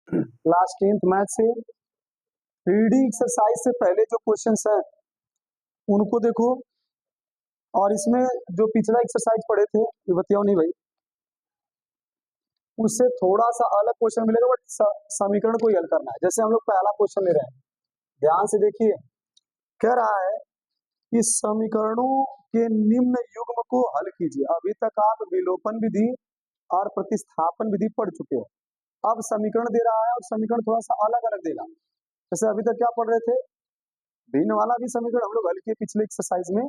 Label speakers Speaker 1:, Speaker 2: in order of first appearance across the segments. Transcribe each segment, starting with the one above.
Speaker 1: Class 10th math से 3D exercise से पहले जो क्वेश्चंस हैं उनको देखो, और इसमें जो पिछला एक्सरसाइज पढ़े थे ये बताओ नहीं भाई, उससे थोड़ा सा अलग क्वेश्चन मिलेगा, बट समीकरण को ही हल करना है। जैसे हम लोग पहला क्वेश्चन ले रहे हैं, ध्यान से देखिए। कह रहा है कि समीकरणों के निम्न युग्म को हल कीजिए। अभी तक आप विलोपन विधि और प्रतिस्थापन विधि पढ़ चुके हो। अब समीकरण दे रहा है और समीकरण थोड़ा सा अलग अलग देगा। जैसे अभी तक क्या पढ़ रहे थे, भिन्न वाला भी समीकरण हम लोग हल किए पिछले एक्सरसाइज में,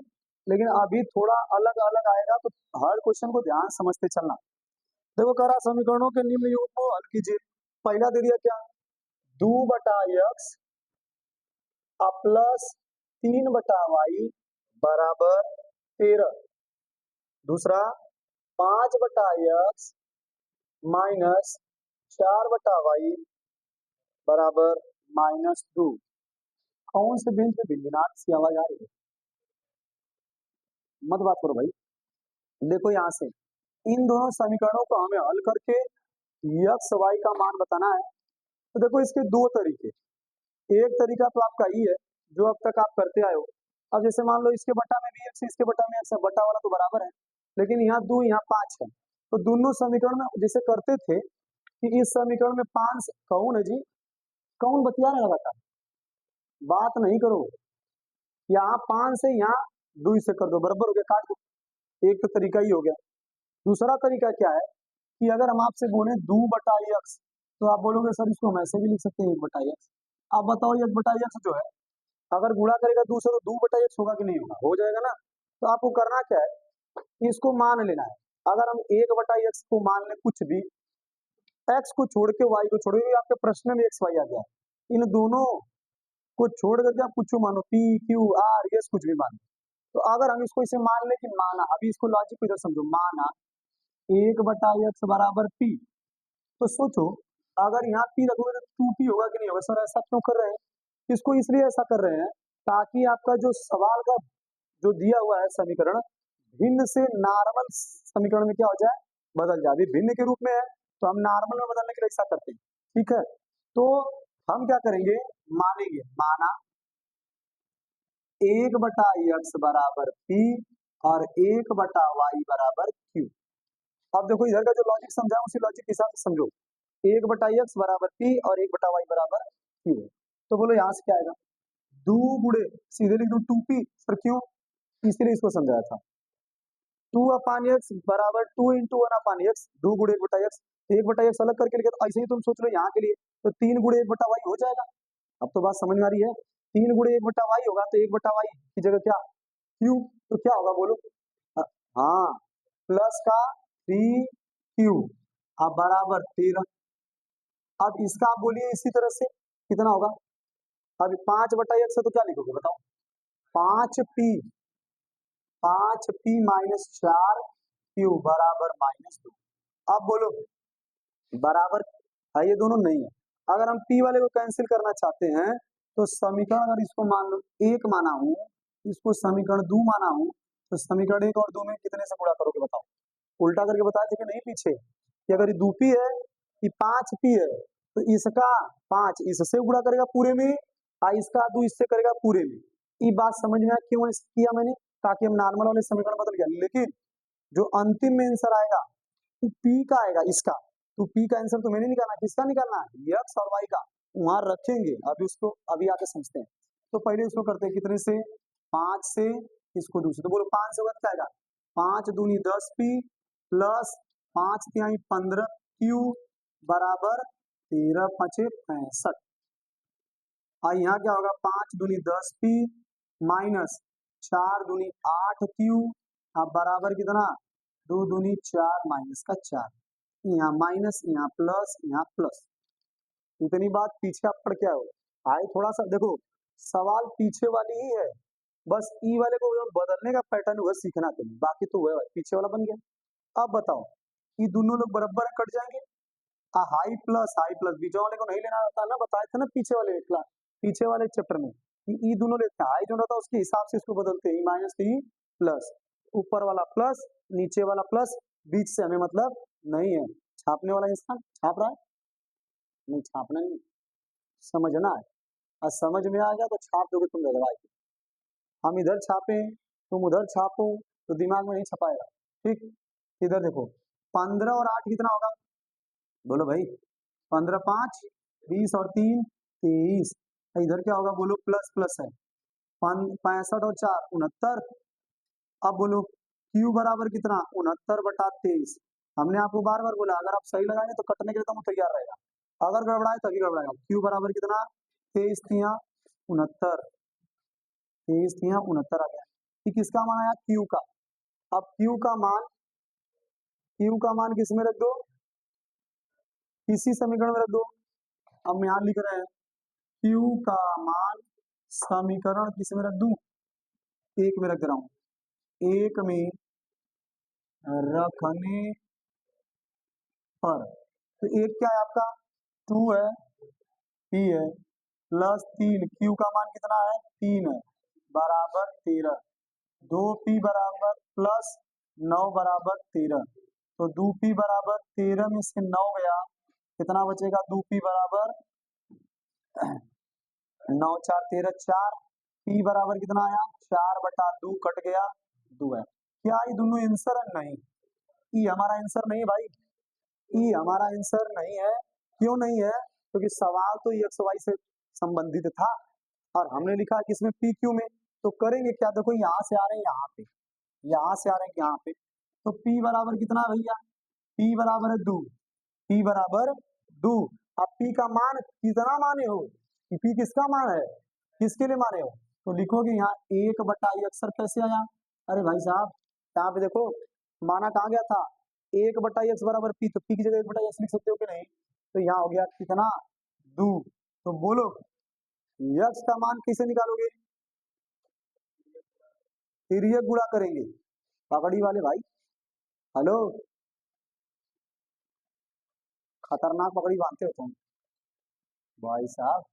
Speaker 1: लेकिन अभी थोड़ा अलग अलग आएगा, तो हर क्वेश्चन को ध्यान समझते चलना। देखो कह रहा समीकरणों के निम्न युग्म को हल कीजिए। पहला दे दिया क्या, 2/x प्लस 3/y बराबर 13। दूसरा 5/x माइनस 4/y बराबर -2। कौन से बेंच पे भिनभिनाहट सी आवाज आ रही है? मत बात करो भाई। देखो यहाँ से इन दोनों समीकरणों को हमें हल करके x y का मान बताना है। तो देखो इसके दो तरीके, एक तरीका तो आपका ही है जो अब तक आप करते आए हो। अब जैसे मान लो इसके बटा में भी x है, इसके बटा में x है, बटा वाला तो बराबर है, लेकिन यहाँ 2 यहाँ 5 है। तो दोनों समीकरण में जैसे करते थे कि इस समीकरण में 5 कौन है जी, कौन बतिया रहा लगातार, बात नहीं करो। यहाँ 5 से यहाँ 2 से कर दो, बराबर हो गया, काट दो। एक तो तरीका ही हो गया। दूसरा तरीका क्या है कि अगर हम आपसे बोले 2/x, तो आप बोलोगे सर इसको हम ऐसे भी लिख सकते हैं 1/x। आप बताओ 1/x जो है अगर गुणा करेगा 2 से तो 2/x होगा कि नहीं होगा, हो जाएगा ना। तो आपको करना क्या है, इसको मान लेना है। अगर हम 1/x को मान ले कुछ भी, x को छोड़ के y को छोड़ के, आपके प्रश्न में x y आ गया, इन दोनों को छोड़ करके आप कुछ मानो, p q r s कुछ भी मानो। तो अगर हम इसको इसे मान ले कि माना, अभी इसको लॉजिक को इधर समझो, माना 1/x बराबर p, तो सोचो अगर यहाँ p रखोगे तो 2p होगा कि नहीं होगा। सर ऐसा क्यों कर रहे हैं, इसको इसलिए ऐसा कर रहे हैं ताकि आपका जो सवाल का जो दिया हुआ है समीकरण भिन्न से नार्मल समीकरण में क्या हो जाए, बदल जाए। अभी भिन्न के रूप में है तो हम नार्मल में बदलने के लिए ऐसा करते हैं, ठीक है। तो हम क्या करेंगे, मानेंगे, माना 1/x बराबर p और 1/y बराबर q। अब देखो इधर का जो लॉजिक समझा उसी लॉजिक के हिसाब से समझो, 1/x बराबर p और 1/y बराबर q। तो बोलो यहाँ से क्या आएगा, 2 गुणे, सीधे लिख दो 2p। सर क्यों, इसलिए इसको समझाया था। 2/x बराबर 2 इंटू 1/x, 2 गुणे 1/x, 1/x अलग करके लिखे। तो ऐसे ही तुम सोच लो यहाँ के लिए, तो 3 गुणे 1/y हो जाएगा। अब तो बात समझ में आ रही है, 3 गुणे 1/y होगा तो 1/y की जगह क्या, q। तो क्या होगा बोलो, हाँ, प्लस का 3q अब बराबर 13। अब इसका आप बोलिए इसी तरह से कितना होगा, अब 5/x है तो क्या लिखोगे बताओ, 5p, 5p माइनस 4q बराबर -2। अब बोलो बराबर है, ये दोनों नहीं है। अगर हम p वाले को कैंसिल करना चाहते हैं तो समीकरण, अगर इसको मान लो 1 माना हूं, इसको समीकरण 2 माना हूं, तो समीकरण 1 और 2 में कितने से गुणा करोगे बताओ। उल्टा करके बताया था कि नहीं पीछे, कि अगर ये 2p है, ये 5p है, तो इसका 5 इससे गुणा करेगा पूरे में, और इसका 2 इससे करेगा पूरे में। ये बात समझ में आया क्यों ऐसा किया मैंने, ताकि हम नॉर्मल वाले समीकरण बदल गया। लेकिन जो अंतिम में आंसर आएगा वो p का आएगा, इसका। तो p का आंसर तो मैंने निकालना, किसका निकालना है, x और y का, वहां रखेंगे। अभी उसको अभी आके समझते हैं। तो पहले उसको करते हैं कितने से, 5 से, इसको दूसरे, तो बोलो 5 से क्या आएगा, 5 दूनी 10p प्लस 5 तिहाई 15q बराबर 13 5 65। और यहाँ क्या होगा, 5 दूनी 10p माइनस 4 दूनी 8q अब बराबर कितना, 2 दूनी 4 माइनस का 4, यहाँ माइनस यहाँ प्लस यहाँ प्लस। इतनी बात पीछे आप पढ़ के आओ, आए थोड़ा सा देखो, सवाल पीछे वाली ही है, बस ई वाले को बदलने का पैटर्न हुआ सीखना तुम्हें, बाकी तो वह पीछे वाला बन गया। अब बताओ ये दोनों लोग बराबर कट जाएंगे, हाई प्लस बीच वाले को नहीं लेना होता ना, बताए थे ना पीछे वाले चैप्टर में, ये दोनों लेते हैं, हाई जो होता है उसके हिसाब से इसको बदलते हैं, माइनस प्लस, ऊपर वाला प्लस नीचे वाला प्लस, बीच से हमें मतलब नहीं है। छापने वाला इंसान छाप रहा है, नहीं छापना नहीं, समझना है। और समझ में आ गया तो छाप दोगे तुम लगवाए। हम इधर छापे तुम उधर छापो तो दिमाग में नहीं छपाएगा। ठीक, इधर देखो 15 और 8 कितना होगा, बोलो भाई। 15 5 20 और 3 23। इधर क्या होगा बोलो, प्लस प्लस है। 65 और 4 69। अब बोलो क्यू बराबर कितना, 69/23। हमने आपको बार बार बोला अगर आप सही लगाएंगे तो कटने के लिए तो तैयार रहेगा, अगर गड़बड़ाए तभी गड़बड़ाएगा। क्यू बराबर कितना, 23 तिया 69, 23 तिया 69 आ गया। कि किसका मान आया, क्यू का। अब क्यू का मान किस में रख दो, इसी समीकरण में रख दो। अब यहाँ लिख रहे हैं क्यू का मान समीकरण किस में रख दूं, एक में रख रहा हूं, एक में रखने पर तो एक क्या है आपका 2 है, पी है प्लस 3, क्यू का मान कितना है 3 है, बराबर 13। 2p बराबर प्लस 9 बराबर 13। तो 2p बराबर 13 में से 9 गया, कितना बचेगा, 2p बराबर 9 4 13 4। p बराबर कितना आया 4/2, कट गया 2 है। क्या ये दोनों आंसर है, नहीं, ये हमारा आंसर नहीं है भाई, ये हमारा आंसर नहीं है। क्यों नहीं है, क्योंकि सवाल तो एक्स वाई से संबंधित था और हमने लिखा किसमें, पी क्यू में। तो करेंगे क्या, देखो यहाँ से आ रहे हैं यहाँ पे, यहाँ से आ रहे हैं यहाँ पे, तो P बराबर कितना है भैया, P बराबर है 2, P बराबर 2। अब P का मान कितना माने हो, P किसका मान है, किसके लिए माने हो, तो लिखोगे यहाँ 1/, अक्सर कैसे आया, अरे भाई साहब यहाँ पे देखो माना कहाँ गया था, 1/x बराबर P, तो P की जगह 1/x लिख सकते हो कि नहीं, तो यहाँ हो गया कितना 2। तो बोलो x का मान कैसे निकालोगे, तिर्यक गुणा करेंगे, पकड़ी वाले भाई, हेलो, खतरनाक पकड़ी बांधते हो तुम भाई साहब।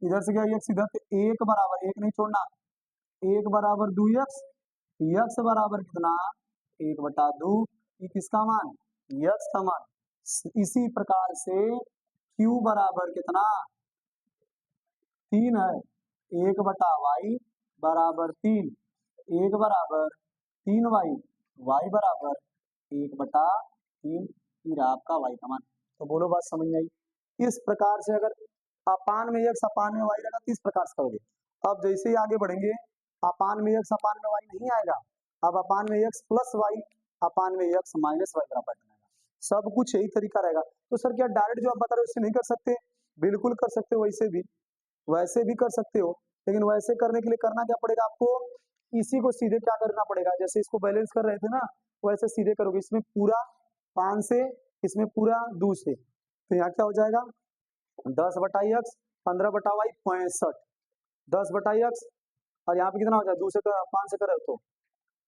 Speaker 1: इधर से क्या x, इधर से 1 बराबर, 1 नहीं छोड़ना, 1 बराबर 2x, x बराबर कितना 1/2, ये किसका मान, x का मान। इसी प्रकार से q बराबर कितना 3 है, 1/y बराबर 3, 1 बराबर 3y, y बराबर 1/3, फिर आपका y का मान। तो बोलो बात समझ में आई। इस प्रकार से अगर अपान में x अपान में y रहेगा तो इस प्रकार से करोगे। अब जैसे ही आगे बढ़ेंगे अपान में x अपान में y नहीं आएगा, अब अपान में x प्लस y अपान में x माइनस y बराबर आएगा, सब कुछ यही तरीका रहेगा। तो सर क्या डायरेक्ट जो आप बता रहे हो उससे नहीं कर सकते, बिल्कुल कर सकते हो, वैसे भी कर सकते हो, लेकिन वैसे करने के लिए करना क्या पड़ेगा आपको, इसी को सीधे क्या करना पड़ेगा, जैसे इसको बैलेंस कर रहे थे ना वैसे सीधे करोगे, इसमें पूरा 5 से, इसमें पूरा 2 से, तो यहाँ क्या हो जाएगा 10/x 15/y 65, 10/x, और यहाँ पे कितना हो जाएगा 2 से 5 से करो तो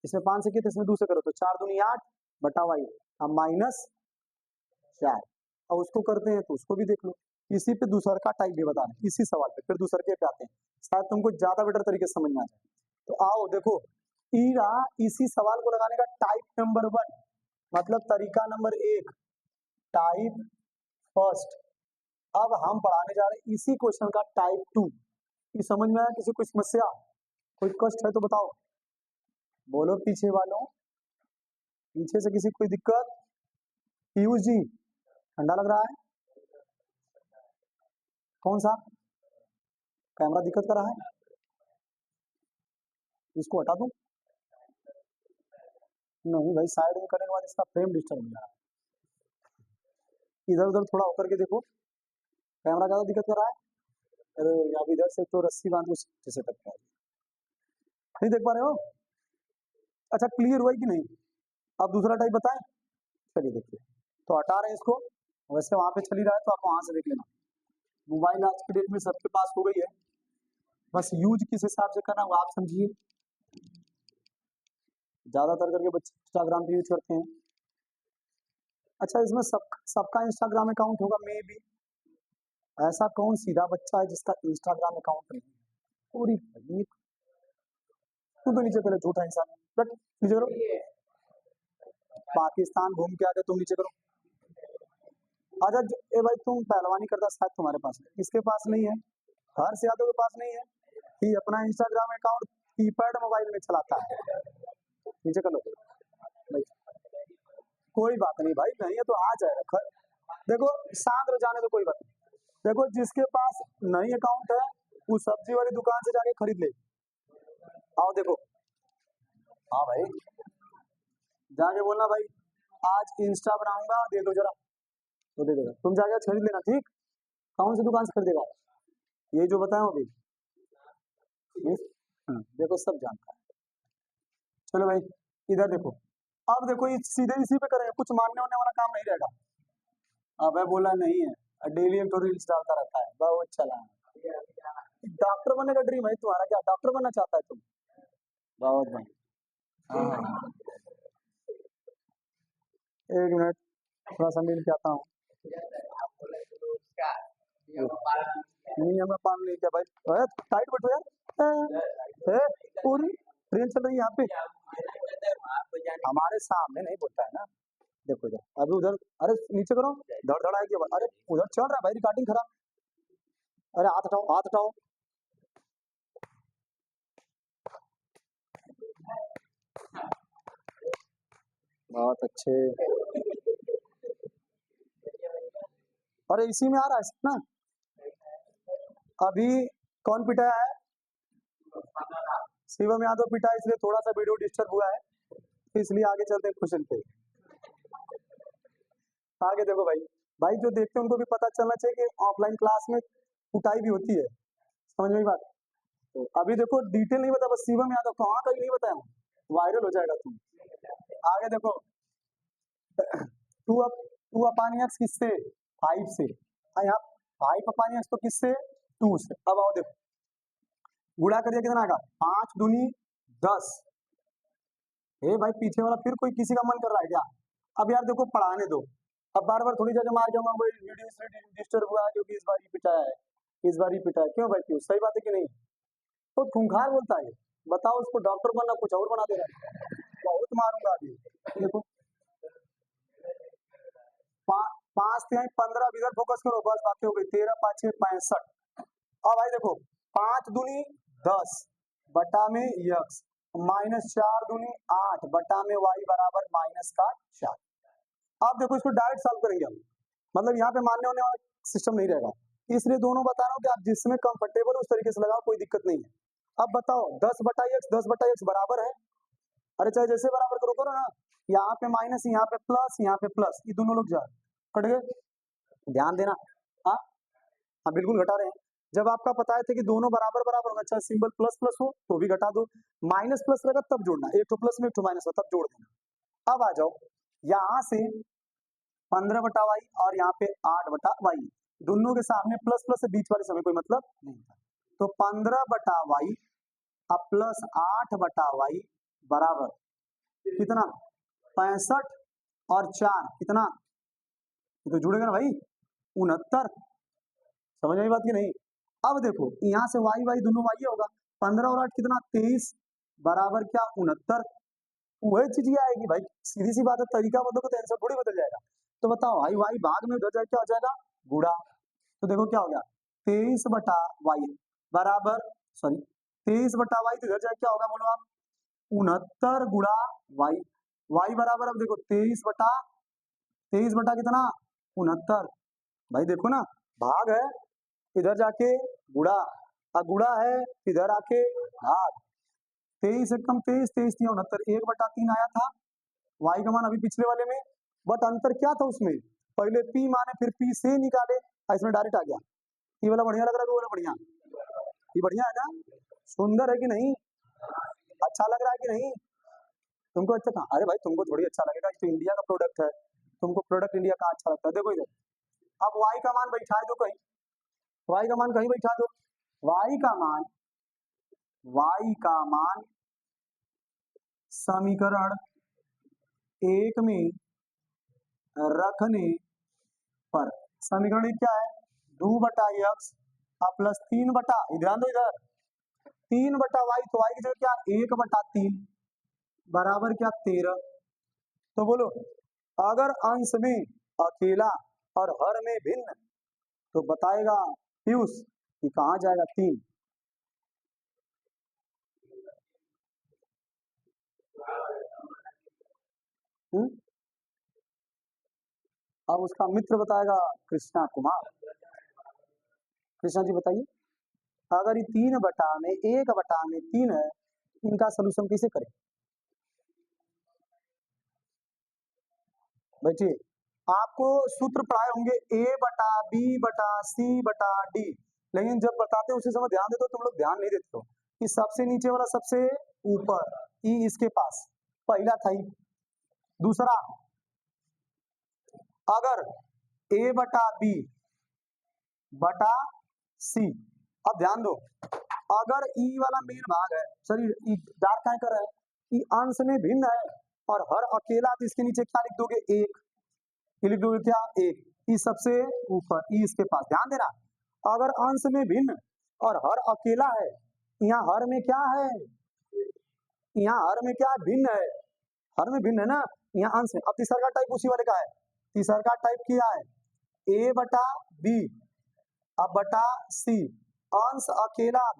Speaker 1: इसमें 5 से किया तो इसमें 2 से करो तो 4 दूनी 8/y, अब -4, और उसको करते हैं तो उसको भी देख लो। इसी पे दूसरा का टाइप भी बता रहे, इसी सवाल पे फिर दूसरे के पे आते हैं, शायद तुमको ज्यादा बेटर तरीके से समझ में आ जाए। तो आओ देखो, ईरा इसी सवाल को लगाने का टाइप नंबर 1, मतलब तरीका नंबर 1, टाइप फर्स्ट। अब हम पढ़ाने जा रहे हैं इसी क्वेश्चन का टाइप 2। ये समझ में आया, किसी कोई समस्या, कोई कष्ट है तो बताओ, बोलो पीछे वालों, पीछे से किसी कोई दिक्कत, पीयूष जी ठंडा लग रहा है, कौन सा कैमरा दिक्कत कर रहा है, इसको हटा दूं, नहीं भाई साइड में करने के बाद इसका फ्रेम डिस्टर्ब हो जा रहा है, इधर उधर थोड़ा होकर के देखो, कैमरा ज्यादा दिक्कत कर रहा है, अरे अब इधर से तो रस्सी बांध के जैसे तक नहीं देख पा रहे हो, अच्छा क्लियर हुआ कि नहीं, अब दूसरा टाइप बताएं, चलिए देखिए, तो हटा रहे हैं इसको, वैसे वहां पे चली रहा है तो आप वहां से देख लेना, मोबाइल आज की डेट में सबके पास हो गई है, बस यूज किस हिसाब से करना वो आप समझिए, ज्यादातर करके बच्चे इंस्टाग्राम पे यूज करते हैं, अच्छा इसमें सबका इंस्टाग्राम अकाउंट होगा मे भी, ऐसा कौन सीधा बच्चा है जिसका इंस्टाग्राम अकाउंट नहीं है, पूरी तू तो नीचे करो, झूठा इंसान, बट नीचे करो, पाकिस्तान घूम के आके तुम नीचे करो, अच्छा ए भाई तुम पहलवानी करता शायद तुम्हारे पास है, किसके पास नहीं है? हर्ष यादव के पास नहीं है, कि अपना इंस्टाग्राम अकाउंट कीपैड मोबाइल में चलाता है। नीचे कर लो भाई, कोई बात नहीं भाई, नहीं है तो आ जाएगा। देखो शांत रह जाने तो कोई बात नहीं। देखो जिसके पास नहीं अकाउंट है वो सब्जी वाली दुकान से जाके खरीद ले। आओ देखो, हाँ भाई जाके बोलना भाई आज इंस्टा बनाऊंगा, दे दो जरा, तो दे देगा, तुम जाके खरीद लेना, ठीक? कौन सी दुकान से खरीदेगा? ये जो बताया अभी, देखो सब जानता है। चलो भाई इधर देखो, अब देखो सीधे इसी पे करेंगे, कुछ मानने होने वाला काम नहीं रहेगा। अब बोला नहीं है, डेली एक तो रील्स डालता रहता है, बहुत चला है। डॉक्टर बनने का ड्रीम है तुम्हारा, क्या डॉक्टर बनना चाहता है तुम? बहुत बढ़िया, हाँ एक मिनट थोड़ा सा मिल के आता हूँ। नहीं हमें पान नहीं क्या भाई, टाइट बैठो यार, पूरी ट्रेन चल रही है यहाँ पे, हमारे सामने नहीं बोलता है ना। देखो इधर, अभी उधर, अरे नीचे करो, धड़ धड़ आएगी, अरे उधर चल रहा है भाई रिकॉर्डिंग खराब, अरे हाथ हटाओ हाथ हटाओ। बहुत अच्छे, अरे इसी में आ रहा है ना। अभी कौन पिटाया है? शिवम यादव पिटा, इसलिए थोड़ा सा वीडियो डिस्टर्ब हुआ है, इसलिए आगे चलते हैं क्वेश्चन पे। आगे देखो भाई, भाई जो देखते हैं उनको भी पता चलना चाहिए कि ऑफलाइन क्लास में कुटाई भी होती है, समझ में बात। तो अभी देखो डिटेल नहीं बता, बस शिवम यादव कहाँ कहीं नहीं बताया, वायरल हो जाएगा तुम। आगे देखो, टू अपान एक्स किससे? 5 से, यहाँ 5 अपान एक्स तो किससे? 2 से। अब आओ देखो, गुणा करिए कितना आएगा? 5 दूनी 10। ए भाई पीछे वाला फिर कोई किसी का मन कर रहा है क्या? अब यार देखो पढ़ाने दो, अब बार बार थोड़ी जगह मार जाऊंगा भाई वीडियो से डिस्टर्ब हुआ है क्योंकि इस बार ही पिटाया है, इस बार ही पिटाया, क्यों भाई क्यों? सही बात है कि नहीं? तो खूंखार बोलता है, बताओ उसको डॉक्टर बनना कुछ और बना दे रहा है, बहुत मारूंगा अभी। देखो 5 तिहाई 15, इधर फोकस करो, बस बातें हो गई। 13 5 65। अब भाई देखो 5 दूनी 10 बटा में यक्स माइनस 4 दूनी 8 बटा में वाई बराबर माइनस का 4। अब देखो इसको डायरेक्ट सॉल्व करेंगे हम, मतलब यहाँ पे मानने होने वाला सिस्टम नहीं रहेगा, इसलिए दोनों बता रहा हूँ कि आप जिसमें कंफर्टेबल उस तरीके से लगाओ, कोई दिक्कत नहीं है। अब बताओ 10 बटा एक्स बराबर है, अरे चाहे जैसे बराबर करो करो ना, यहाँ पे माइनस यहाँ पे प्लस यहाँ पे प्लस, ये दोनों लोग जा कट गए, ध्यान देना। हाँ हाँ बिल्कुल घटा रहे हैं, जब आपका पता है कि दोनों बराबर बराबर होगा, चाहे सिंबल प्लस प्लस हो तो भी घटा दो, माइनस प्लस रहेगा तब जोड़ना, एक तो प्लस में एक तो माइनस हो तब जोड़ देना। अब आ जाओ यहाँ से 15 बटा वाई और यहाँ पे 8 बटा वाई, दोनों के सामने प्लस प्लस से बीच वाले समय कोई मतलब नहीं था, तो 15 बटा वाई अब प्लस 8 बटा वाई बराबर कितना? 65 और 4 कितना? तो जुड़ेगा ना भाई 69, समझ में बात की नहीं? अब देखो यहाँ से वाई वाई दोनों वाई होगा, 15 और 8 कितना? 23 बराबर क्या? 69। वही चीज ये आएगी भाई, सीधी सी बात है, तरीका बदलो तो आंसर थोड़ी बदल जाएगा। तो बताओ भाई वाई भाग में उधर जाए क्या हो जाएगा? गुड़ा, तो देखो क्या हो गया 23 बटा वाई बराबर, सॉरी 23 बटा वाई, तो इधर जाए क्या होगा बोलो आप? 69 गुड़ा वाई, वाई बराबर अब देखो 23 बटा कितना? 69। भाई देखो ना भाग है, इधर जाके गुड़ा, अब गुड़ा है इधर आके भाग, 23 एक कम 23, 23 3 69, 1/3 आया था वाई का मान अभी पिछले वाले में, बट अंतर क्या था उसमें? पहले पी माने फिर पी से निकाले, इसमें डायरेक्ट आ गया। ये वाला बढ़िया लग रहा है, वो वाला बढ़िया? ये बढ़िया है ना? सुंदर है कि नहीं? अच्छा लग रहा है कि नहीं? तुमको अच्छा था? अरे भाई तुमको थोड़ी अच्छा लगेगा, तो इंडिया का प्रोडक्ट है, तुमको प्रोडक्ट इंडिया का अच्छा लगता है। देखो इधर, अब वाई का मान बैठा दो कहीं, वाई का मान कहीं बैठा दो, वाई का मान समीकरण 1 में रखने पर, समीकरण क्या है? 2 बटा एक्स प्लस 3 बटा, ध्यान दो इधर 3 बटा वाई, तो वाई की जगह क्या? 1/3 बराबर क्या? 13। तो बोलो अगर अंश में अकेला और हर में भिन्न, तो बताएगा पीयूष कि कहाँ जाएगा 3। अब उसका मित्र बताएगा कृष्णा कुमार। कृष्णा जी बताइए, अगर ये 3/1/3 है, इनका सोल्यूशन कैसे करें? बैठिए, आपको सूत्र पढ़ाए होंगे A/B/C/D, लेकिन जब बताते हो उसी समय ध्यान देते हो, तुम लोग ध्यान नहीं देते हो कि सबसे नीचे वाला सबसे ऊपर, ई इसके पास, पहला था ई। दूसरा, अगर A/B/C, अब ध्यान दो, अगर ई वाला मेन भाग है, सॉरी डार्क क्या कर रहा है, ई अंश में भिन्न है और हर अकेला, तो इसके नीचे क्या लिख दोगे? 1। लिख दोगे क्या? 1। ई सबसे ऊपर, ई इसके पास। ध्यान देना, अगर अंश में भिन्न और हर अकेला है, यहाँ हर में क्या है? यहाँ हर में क्या भिन्न है? हर में भिन्न है ना, यहाँ अंश में। अब तीसरा टाइप उसी वाले का है, तीसरा टाइप क्या है? A/B अब बटा C, अंश अकेला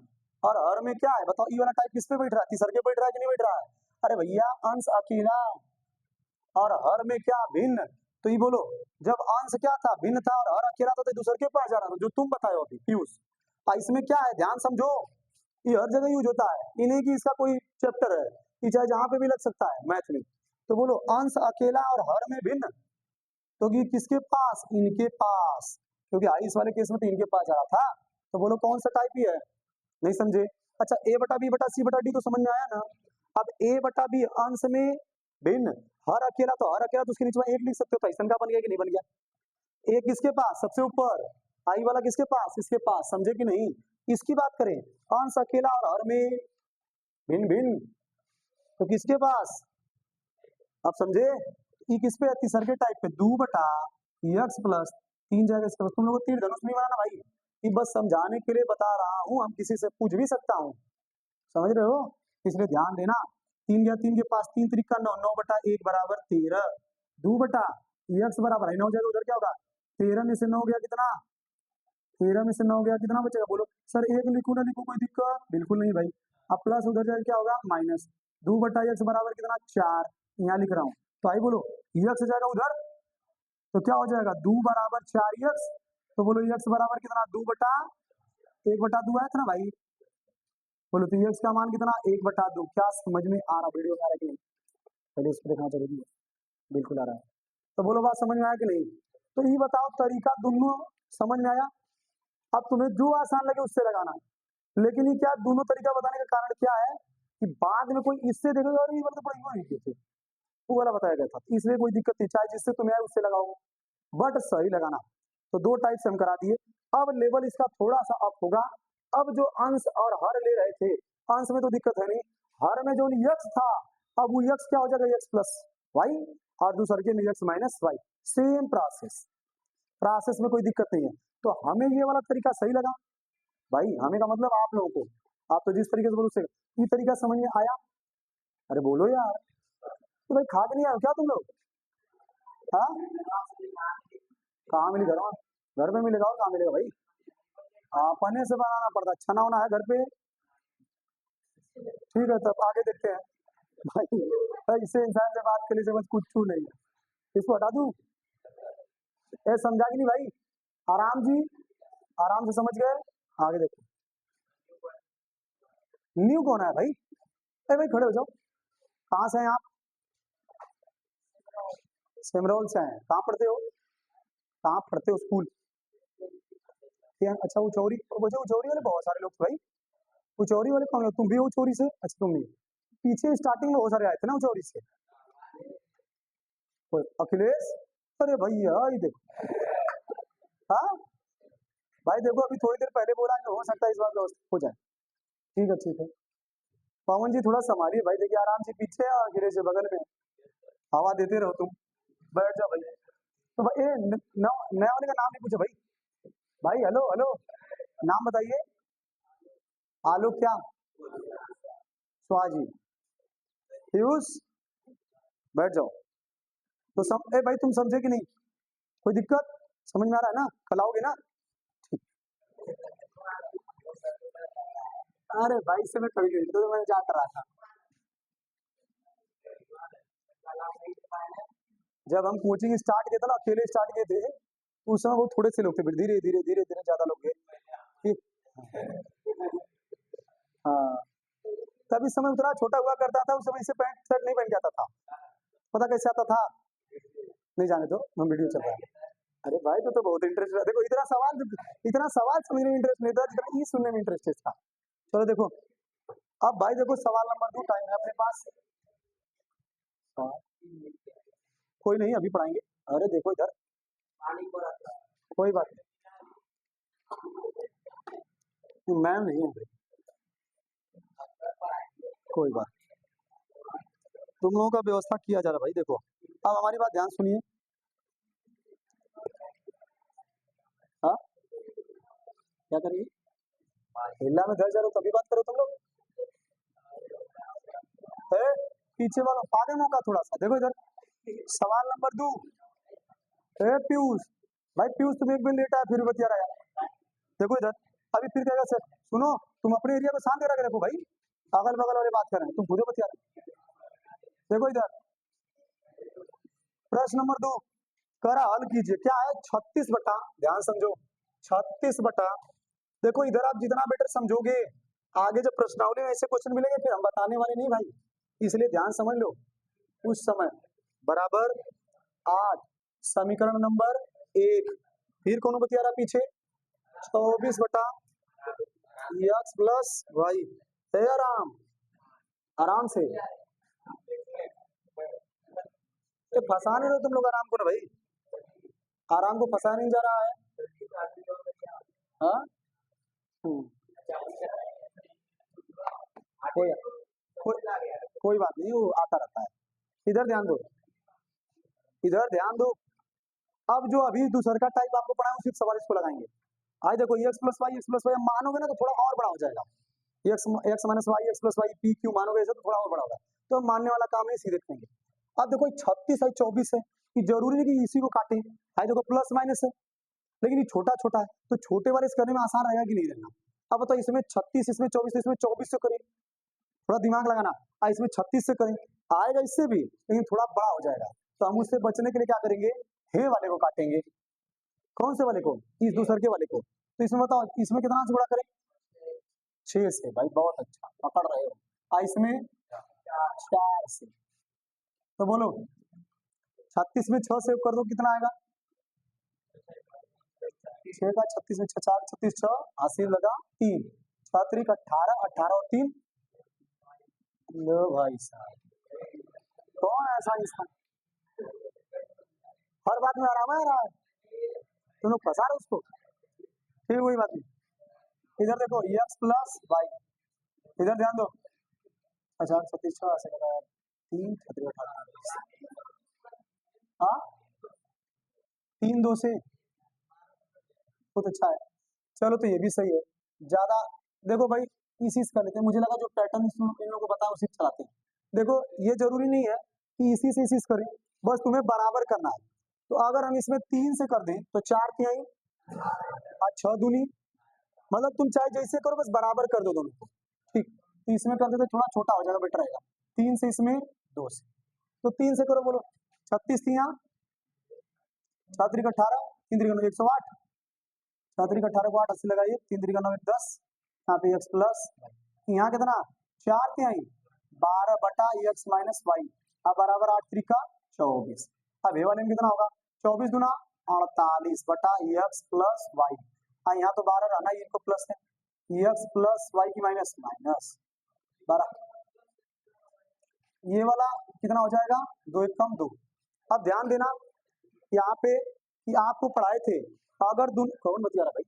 Speaker 1: और हर में क्या है? बताओ, ई वाला टाइप किस पे बैठ रहा है? तीसरे के बैठ रहा है कि नहीं बैठ रहा है? अरे भैया, अंश अकेला और हर में क्या? भिन्न। तो ये बोलो, जब अंश क्या था? भिन्न था, और हर अकेला था, तो दूसरे के पास जा रहा था, जो तुम बताओ अभी पीयूष। इसमें क्या है? ध्यान समझो, ये हर जगह यूज होता है, ये नहीं कि इसका कोई चैप्टर है, ये चाहे जहां पे भी लग सकता है मैथ में। तो बोलो, अंश अकेला और हर में भिन्न, तो कि किसके पास? इनके पास, क्योंकि इस वाले केस में तो इनके पास जा रहा था। तो बोलो कौन सा टाइप ही है? नहीं समझे? अच्छा, A/B/C/D तो समझ में आया ना। अब A/B अंश में भिन्न, हर अकेला, तो हर अकेला, तो उसके नीचे 1 लिख सकते हो। तो ऐसा का बन गया कि नहीं बन गया? एक किसके पास? सबसे ऊपर, आई वाला किसके पास? इसके पास। समझे कि नहीं? इसकी बात करें, अंश अकेला और हर में भिन्न भिन्न, तो किसके पास? अब समझे? ई किस पे? तीसरे टाइप पे, 2/x प्लस 3 जाएगा इसके पास। तुम लोग को तीर धनुष नहीं बनाना भाई, ये बस समझाने के लिए बता रहा हूँ, हम किसी से पूछ भी सकता हूँ, समझ रहे हो? इसलिए ध्यान देना। 3 गया 3 के पास, 3 त्रिका 9, 9/1 बराबर 13, 2/x बराबर है 9 जाएगा, उधर क्या होगा? 13 में से 9 गया कितना? 13 में से 9 गया कितना बचेगा? बोलो सर, 1 लिखू ना लिखू, कोई दिक्कत? बिल्कुल नहीं भाई। अब प्लस उधर जाएगा क्या होगा? माइनस। 2/x बराबर कितना? 4, यहाँ लिख रहा हूँ। तो आई बोलो, x जाएगा उधर, तो क्या हो जाएगा? 2 बराबर 4x। तो बोलो x बराबर कितना? 2/1/2 आया था ना भाई। बोलो तो x का मान कितना? 1/2। क्या समझ में आ रहा? वीडियो में आ रहा है कि नहीं? पहले इसको देखना जरूरी है। बिल्कुल आ रहा है। तो बोलो बात समझ में आया कि नहीं? तो ये बताओ, तरीका दोनों समझ में आया? अब तुम्हें जो आसान लगे उससे लगाना, लेकिन ये क्या, दोनों तरीका बताने का कारण क्या है कि बाद में कोई इससे देखेगा और ये मतलब बड़ा थे, वो वाला बताया गया था, इसलिए कोई दिक्कत नहीं, चाहे जिससे तुम्हें आए उससे लगाओ, बट सही लगाना। तो 2 टाइप से हम करा दिए। अब लेवल इसका थोड़ा सा अप होगा। अब जो अंश और हर ले रहे थे, अंश में तो दिक्कत है नहीं, हर में जो यक्स था, अब वो यक्स क्या हो जाएगा? यक्स प्लस वाई, और दूसरे के में x minus y. Same process में कोई दिक्कत नहीं है। तो हमें ये वाला तरीका सही लगा भाई, हमें का मतलब आप लोगों को, आप तो जिस तरीके से बोलो उससे ये तरीका समझ में आया? अरे बोलो यार, तो भाई खा के नहीं आए क्या तुम लोग? हाँ, कहाँ मिली? घर में मिलेगा, और कहाँ मिलेगा भाई? अपने से बनाना पड़ता, छना होना है घर पे। ठीक है, तब आगे देखते हैं भाई। इससे इंसान से बात करने से बस कुछ छू नहीं, इसको हटा दूं? ए समझा कि नहीं भाई? आराम जी, आराम से समझ गए? आगे देखो, न्यू कौन है भाई? ए भाई खड़े हो जाओ, कहाँ से हैं आप? सिमरौल से हैं। कहाँ पढ़ते हो? कहाँ पढ़ते हो स्कूल? अच्छा, उचौरी। मुझे उचौरी वाले बहुत सारे लोग थे भाई। उचौरी वाले कौन है? तुम भी हो उचौरी से? अच्छा, तुम भी। पीछे स्टार्टिंग में बहुत सारे आए थे ना उचौरी से। अखिलेश, अरे भैया ये देखो, हाँ भाई देखो, अभी थोड़ी देर पहले बोला है, हो सकता है इस बार व्यवस्थित हो जाए। ठीक है ठीक है। पवन जी थोड़ा संभालिए भाई, देखिए आराम से पीछे और अखिलेश से बगल में, हवा देते रहो तुम। बैठ जाओ भाई। तो भाई नया वाले का नाम नहीं पूछा भाई? भाई हेलो हेलो, नाम बताइए। आलोक क्या? स्वाजी। पीयूष, बैठ जाओ। तो ए भाई तुम समझे कि नहीं? कोई दिक्कत? समझ में आ रहा है ना? कल आओगे ना? अरे भाई से मैं कभी नहीं, तो मैं जा कर रहा था जब हम कोचिंग स्टार्ट किया था ना, अकेले स्टार्ट किए थे, तो उस समय वो थोड़े से लोग थे, फिर धीरे धीरे धीरे धीरे ज्यादा लोग गए। ठीक। हाँ, तब इस समय उतना छोटा हुआ करता था, उस समय इसे पैंट शर्ट नहीं पहन के आता था। पता कैसे आता था? नहीं जाने दो, हम वीडियो चल रहा है। अरे भाई तो बहुत इंटरेस्ट है, देखो इतना सवाल समझने में इंटरेस्ट नहीं था जितना ये सुनने में इंटरेस्ट है इसका। चलो देखो, अब भाई देखो सवाल नंबर 2 टाइम है अपने पास। हाँ, कोई नहीं, अभी पढ़ाएंगे। अरे देखो इधर, कोई बात नहीं, मैम नहीं है, कोई बात। तुम लोगों का व्यवस्था किया जा रहा है भाई। देखो अब हमारी बात ध्यान सुनिए। हाँ, क्या करेंगे? हिला में धर जा रहे हो तभी बात करो तुम लोग। है, पीछे वाला आगे मौका थोड़ा सा। देखो इधर, सवाल नंबर 2। ए पीयूष, भाई पीयूष तुम एक मिनट लेट आया फिर बतिया रहा है। देखो इधर, अभी फिर कहेगा सर सुनो, तुम अपने एरिया को शांत करा के रखो भाई, अगल बगल वाले बात कर रहे हैं, तुम खुद बतिया रहे हो। देखो इधर, प्रश्न नंबर 2 करा हल कीजिए। क्या है? 36 बटा, ध्यान समझो, 36 बटा, देखो इधर आप जितना बेटर समझोगे आगे जब प्रश्नावली में ऐसे क्वेश्चन मिलेंगे फिर हम बताने वाले नहीं भाई, इसलिए ध्यान समझ लो। उस समय बराबर 8, समीकरण नंबर 1, फिर कौन बतिया रहा पीछे? 24 बटा एक्स प्लस वाई। आराम आराम से, ये फंसा नहीं रहे तुम लोग आराम को ना भाई, आराम को फंसा नहीं जा रहा है। हाँ, कोई कोई बात नहीं, वो आता रहता है। इधर ध्यान दो, इधर ध्यान दो। अब जो अभी दूसरा का टाइप आपको पढ़ा है उसी सवाल इसको लगाएंगे। आज देखो एक्स प्लस वाई मानोगे ना तो थोड़ा और बड़ा हो जाएगा। X minus y, x plus y, p q मानोगे ऐसे तो थोड़ा और बड़ा होगा, तो मानने वाला काम नहीं, सीधे करेंगे। अब देखो 36 है 24 है, कि जरूरी नहीं कि इसी को काटे, भाई देखो प्लस माइनस है, लेकिन ये छोटा छोटा है तो छोटे वाले करने में आसान रहेगा कि नहीं रहना। अब बताओ इसमें 36, इसमें 24, इसमें 24 से करें, थोड़ा दिमाग लगाना। इसमें 36 से करें, आएगा इससे भी, लेकिन थोड़ा बड़ा हो जाएगा, तो हम उससे बचने के लिए क्या करेंगे? हे वाले को काटेंगे। कौन से वाले को? इस दूसरे के वाले को। तो इसमें बताओ इसमें कितना से बड़ा करें? 6 से। भाई बहुत अच्छा पकड़ रहे हो। इसमें 4 से, तो बोलो 36 में 6 से कर दो, कितना आएगा? 6 का 36 में 6, 4 36 6, 80 लगा 3, 6 3 18, 18 और 3, लो भाई साहब, कौन ऐसा इंसान हर बात में आराम आ रहा है, तुम लोग फंसा रहे उसको। फिर वही बात नहीं, इधर देखो एक्स प्लस वाई, इधर ध्यान दो। अच्छा 36 6 ऐसे लगा 3 36 18, हाँ 3 2 से बहुत अच्छा है। चलो तो ये भी सही है, ज्यादा देखो भाई इसी से कर लेते हैं, मुझे लगा जो पैटर्न इन लोगों को बताया उसी से चलाते हैं। देखो ये जरूरी नहीं है कि इसी से करें, बस तुम्हें बराबर करना है। तो अगर हम इसमें 3 से कर दें तो 4 तिहाई और 6 दूनी, मतलब तुम चाहे जैसे करो बस बराबर कर दो दोनों को, ठीक। तो इसमें कर दे तो थोड़ा छोटा हो जाएगा, बेटर रहेगा। 3 से इसमें 2 से, तो 3 से करो, बोलो 36 तिहा 7 3 18, 3 3 108, 7 3 18 को 8 80 लगाइए, 3 3 9 10, यहाँ पे एक्स प्लस, यहाँ कितना 4 तिहाई 12 बटा एक्स माइनस वाई, अब बराबर 8 3 24। अब ये वाले में कितना होगा? 24 गुना 48 बटा एक्स प्लस वाई, हाँ यहाँ तो 12 रहना, इनको प्लस है, एक्स प्लस वाई की माइनस माइनस 12, ये वाला कितना हो जाएगा? 2 1 कम 2। अब ध्यान देना यहाँ पे कि आपको पढ़ाए थे, अगर कौन बतिया रहा भाई,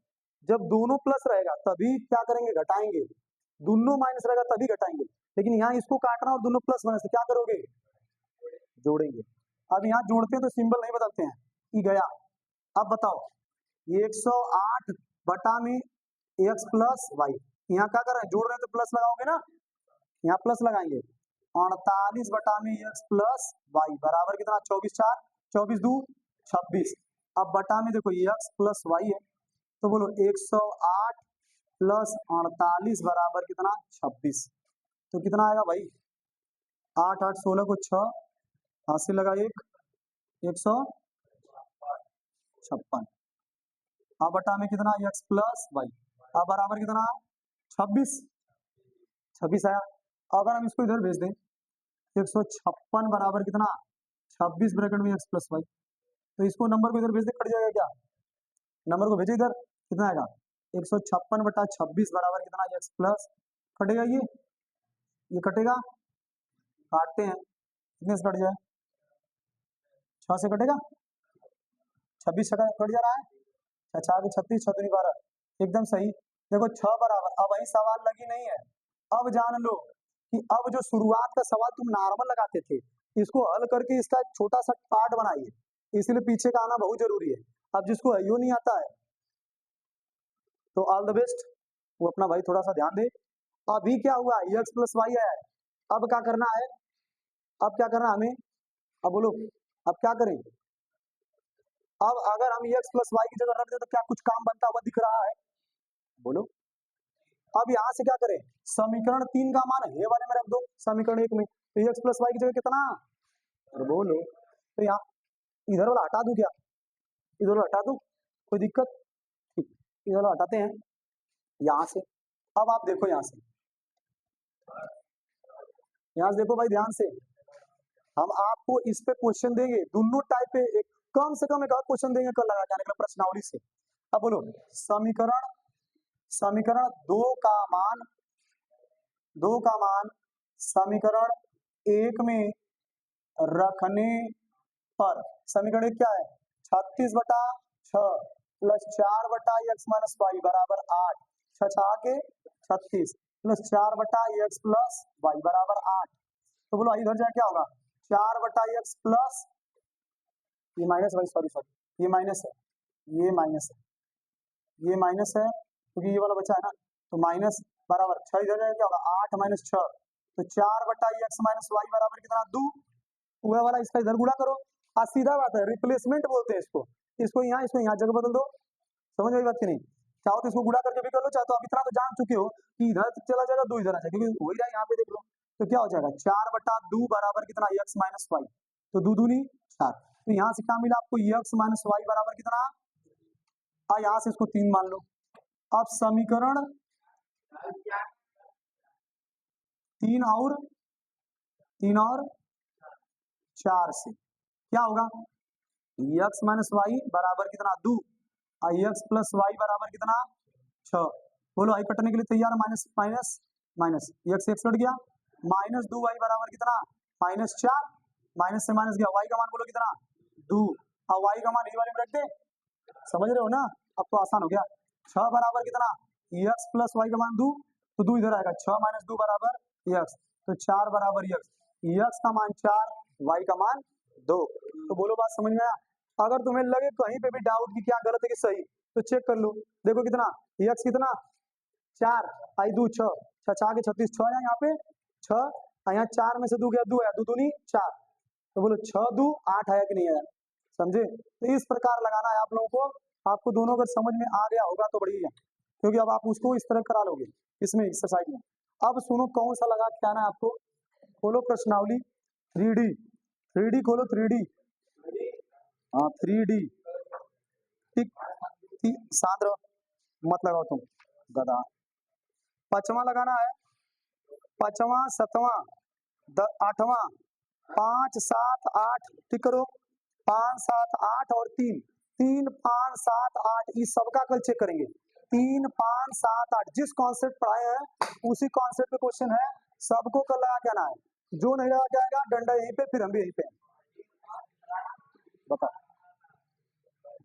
Speaker 1: जब दोनों प्लस रहेगा तभी क्या करेंगे? घटाएंगे, दोनों माइनस रहेगा तभी घटाएंगे, लेकिन यहाँ इसको काटना और दोनों प्लस बने से क्या करोगे? जोड़ेंगे। अब यहाँ जोड़ते हैं तो सिंबल नहीं बदलते हैं, ये गया। अब बताओ 108 बटा में एक्स प्लस वाई, यहाँ क्या कर रहे हैं? जोड़ रहे हैं तो प्लस लगाओगे ना, यहाँ प्लस लगाएंगे। 48 बटा में एक्स प्लस वाई बराबर कितना? 24 4 24 2 26, अब बटा में देखो x प्लस वाई है, तो बोलो 108 प्लस 48 बराबर कितना 26। तो कितना आएगा भाई, 8 8 16 को 6, हाथ से लगा 156। अब बटा में कितना x प्लस वाई, अब बराबर कितना 26, 26 आया। अगर हम इसको इधर भेज दें 156 बराबर कितना 26 ब्रैकेट में x प्लस वाई, तो इसको नंबर को इधर भेज दे, कट जाएगा क्या, नंबर को भेजे इधर, कितना आएगा 156 बटा 26 बराबर कितना x प्लस, कटेगा ये कटेगा, काटते हैं, कितने से कट जाए, 6 से कटेगा, 26 से कट जा रहा है, 4 के 36, 6 दूनी 12, एकदम सही। देखो 6 बराबर, अब वही सवाल लगी नहीं है, अब जान लो कि अब जो शुरुआत का सवाल तुम नॉर्मल लगाते थे, इसको हल करके इसका एक छोटा सा पार्ट बनाइए, इसलिए पीछे का आना बहुत जरूरी है। अब जिसको यो नहीं आता है तो ऑल द बेस्ट, वो अपना भाई थोड़ा सा ध्यान दे। अभी क्या हुआ, एक्स प्लस वाई है, अब क्या करना है, अब क्या करना है हमें, अब बोलो अब क्या करें, अब अगर हम एक्स प्लस वाई की जगह रख दें तो क्या कुछ काम बनता हुआ दिख रहा है, बोलो। अब यहाँ से क्या करें, समीकरण 3 का मान ये वाले में रख दो, समीकरण 1 में, तो एक्स प्लस वाई की जगह कितना, और बोलो, तो यहाँ इधर वाला हटा दूं क्या, इधर वाला हटा दूं, कोई दिक्कत, ठीक, इधर वाला हटाते हैं यहाँ से। अब आप देखो यहाँ से देखो भाई ध्यान से, हम आपको इस पे क्वेश्चन देंगे, दोनों टाइप पे एक कम से कम एक और क्वेश्चन देंगे कल लगा के प्रश्नावली से। अब बोलो समीकरण 2 का मान समीकरण 1 में रखने पर, समीकरण 1 क्या है, 36 बटा 6 प्लस 4 बटा एक्स माइनस वाई बराबर 8, 6 के 36 प्लस 4 बटा एक्स प्लस वाई बराबर 8। तो बोलो इधर जाए क्या होगा, 4 बटा एक्स प्लस, ये माइनस वाई, सॉरी ये माइनस है, ये माइनस है क्योंकि ये वाला बचा है ना, तो माइनस बराबर 6, इधर जाए क्या होगा 8 माइनस 6, तो 4 बटा एक्स माइनस वाई बराबर कितना 2, वह वाला इसका इधर गुणा करो, आज सीधा बात है, रिप्लेसमेंट बोलते हैं इसको यहाँ जगह बदल दो, समझ आई बात की नहीं, चाहो तो इसको गुणा करके भी कर लो, चाहे तो अब इतना तो जान चुके हो कि इधर चला जाएगा 2 इधर आ जाएगा, क्योंकि वही रहा यहाँ पे देख लो, तो क्या हो जाएगा 4 बटा 2 बराबर कितना एक्स माइनस वाई, तो 2 दूनी 4, तो यहाँ से क्या मिला आपको एक्स माइनस वाई बराबर कितना, यहाँ से इसको 3 मान लो। अब समीकरण 3 और 4 से क्या होगा, एक्स माइनस वाई बराबर कितना 2, एक्स प्लस वाई बराबर कितना 6, बोलो आई कटने के लिए तैयार, minus minus minus, x x cut गया, माइनस 2 वाई बराबर कितना माइनस 4, माइनस से माइनस गया, वाई का मान बोलो कितना 2, अब वाई का मान ये वाले में रख दे, समझ रहे हो ना, अब तो आसान हो गया, 6 बराबर कितना एक्स प्लस वाई का मान 2, तो 2 इधर आएगा, 6 माइनस 2 बराबर एक्स, तो 4 बराबर एक्स का मान 4, वाई का मान 2। तो बोलो बात समझ में आया, अगर तुम्हें लगे कहीं पे भी डाउट कि क्या गलत है कि सही, तो चेक कर लो, देखो कितना एक्स कितना 4 आई 2 6, 6 के 36, 6 यहाँ पे 6, यहाँ 4 में से 2 गया 2 है, 2 दूनी 4, तो बोलो 6 2 8 आया कि नहीं आया, समझे, तो इस प्रकार लगाना है आप लोगों को, आपको दोनों अगर समझ में आ गया होगा तो बढ़िया, क्योंकि अब आप उसको इस तरह करा लोगे इसमें एक्सरसाइज में। अब सुनो कौन सा लगा के आना है आपको, खोलो प्रश्नावली 3D खोलो, 3D, हाँ 3D, ठीक, शांत रहो, मत लगाओ तुम गधा, 5वां लगाना है, 5वां 7वां 8वां 5 7 8, ठीक करो, 5 7 8 और 3 3 5 7 8, इस सबका कल चेक करेंगे, 3 5 7 8 जिस कॉन्सेप्ट पढ़ाए हैं उसी कॉन्सेप्ट पे क्वेश्चन है, सबको कल लगा के आना है, जो नहीं लगा के आएगा डंडा यहीं पे, फिर हम भी यहीं पे, बताओ।